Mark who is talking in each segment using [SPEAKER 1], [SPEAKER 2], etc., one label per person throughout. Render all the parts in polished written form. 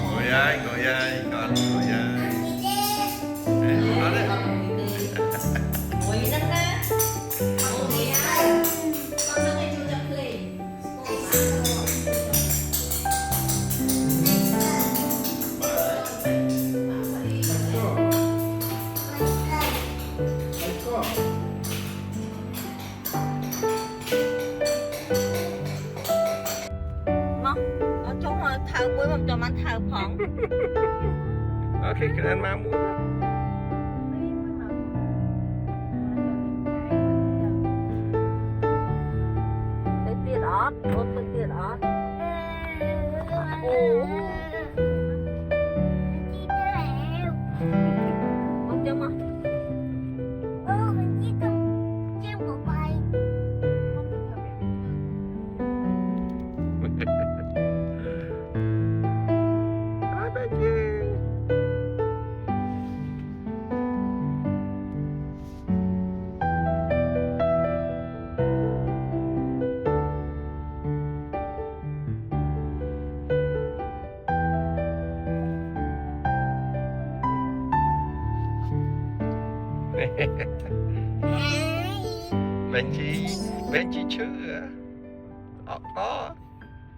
[SPEAKER 1] ngồi ai con ngồi ai đó đấy
[SPEAKER 2] thợ cuối bằng cho mình thợ phỏng
[SPEAKER 1] ok cái anh mang mua
[SPEAKER 2] cái tiền ót ôn cái tiền ót ôn chưa mà
[SPEAKER 1] bên chi chứ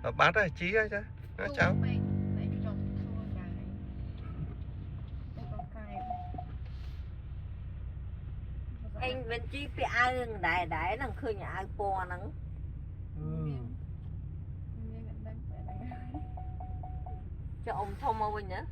[SPEAKER 1] có bán ra chí á chứ nó cháu
[SPEAKER 2] anh bên chi bị ai đại năng khơi nhà ai po nắng cho ông thông ở bên nữa